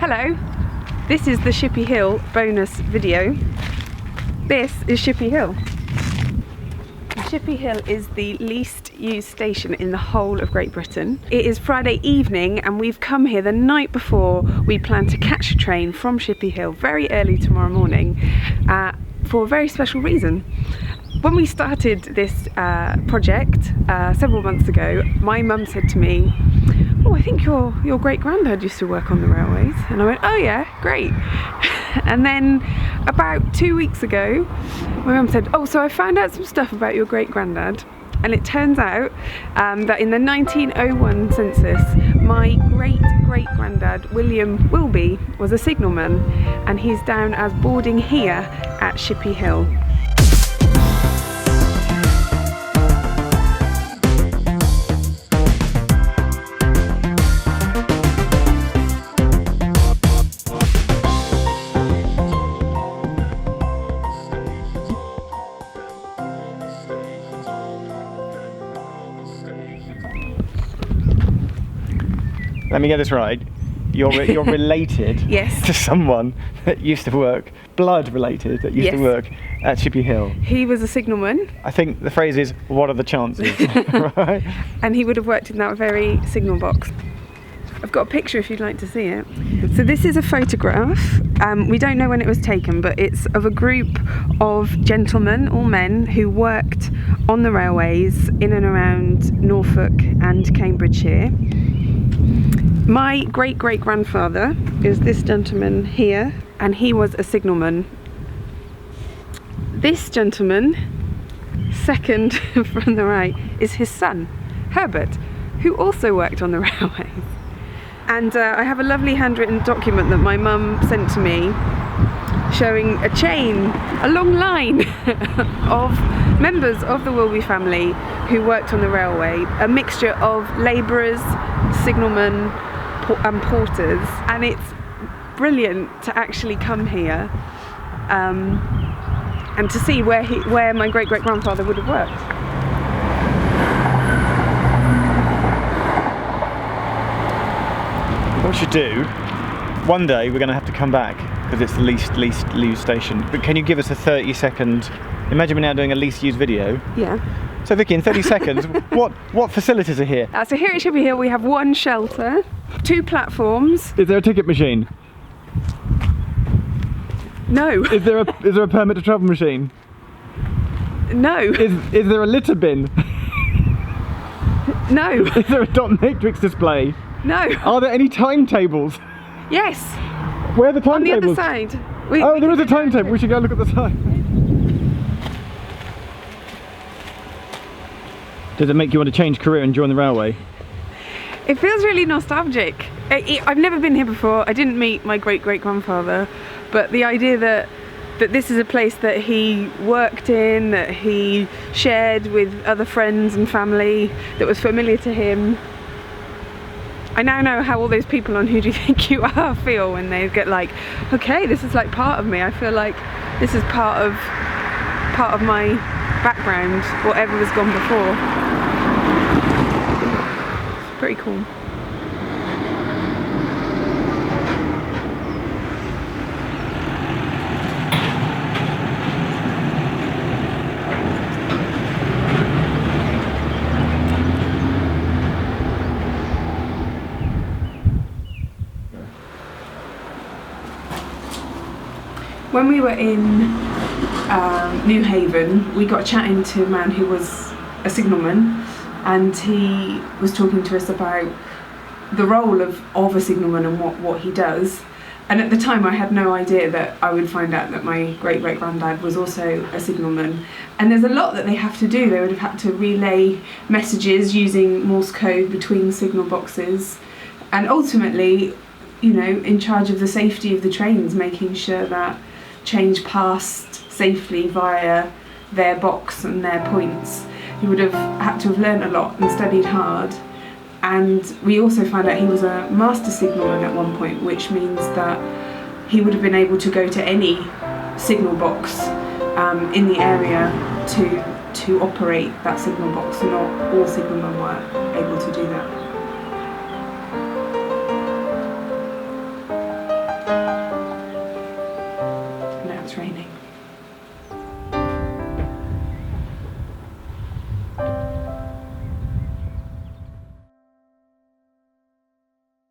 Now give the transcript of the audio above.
Hello, this is the Shippea Hill bonus video. This is Shippea Hill. Shippea Hill is the least used station in the whole of Great Britain. It is Friday evening and we've come here the night before we plan to catch a train from Shippea Hill very early tomorrow morning for a very special reason. When we started this project several months ago, my mum said to me, "Oh, I think your great-granddad used to work on the railways." And I went, "Oh yeah, great." And then about 2 weeks ago, my mum said, "Oh, so I found out some stuff about your great-granddad." And it turns out that in the 1901 census, my great-great-granddad, William Wilby, was a signalman, and he's down as boarding here at Shippea Hill. Let me get this right. You're related Yes. to someone that used to work, blood related, that used to work at Shippea Hill. He was a signalman. I think the phrase is, what are the chances? Right? And he would have worked in that very signal box. I've got a picture if you'd like to see it. So this is a photograph. We don't know when it was taken, but it's of a group of gentlemen, all men, who worked on the railways in and around Norfolk and Cambridgeshire. My great-great-grandfather is this gentleman here, and he was a signalman. This gentleman, second from the right, is his son, Herbert, who also worked on the railways. And I have a lovely handwritten document that my mum sent to me showing a chain, a long line of members of the Wilby family who worked on the railway, a mixture of labourers, signalmen and porters, and it's brilliant to actually come here and to see where my great-great-grandfather would have worked. What we should do, one day we're going to have to come back because it's the least used station. But can you give us a 30-second, imagine we're now doing a least used video. Yeah. So Vicky, in 30 seconds, what facilities are here? So here at Shippea Hill we have one shelter, 2 platforms. Is there a ticket machine? No. Is there a permit to travel machine? No. Is there a litter bin? No. Is there a dot matrix display? No. Are there any timetables? Yes. Where are the timetables? On the other side. There is a timetable. We should go look at the time. Does it make you want to change career and join the railway? It feels really nostalgic. I've never been here before. I didn't meet my great-great-grandfather, but the idea that this is a place that he worked in, that he shared with other friends and family, that was familiar to him. I now know how all those people on Who Do You Think You Are feel when they get like, okay, this is like part of me. I feel like this is part of my background, whatever has gone before. It's pretty cool. When we were in New Haven, we got chatting to a man who was a signalman, and he was talking to us about the role of a signalman and what he does. And at the time I had no idea that I would find out that my great-great-granddad was also a signalman. And there's a lot that they have to do. They would have had to relay messages using Morse code between signal boxes, and ultimately, you know, in charge of the safety of the trains, making sure that change passed safely via their box and their points. He would have had to have learnt a lot and studied hard. And we also found out he was a master signalman at one point, which means that he would have been able to go to any signal box in the area to operate that signal box. Not all signalmen were able to do that. training.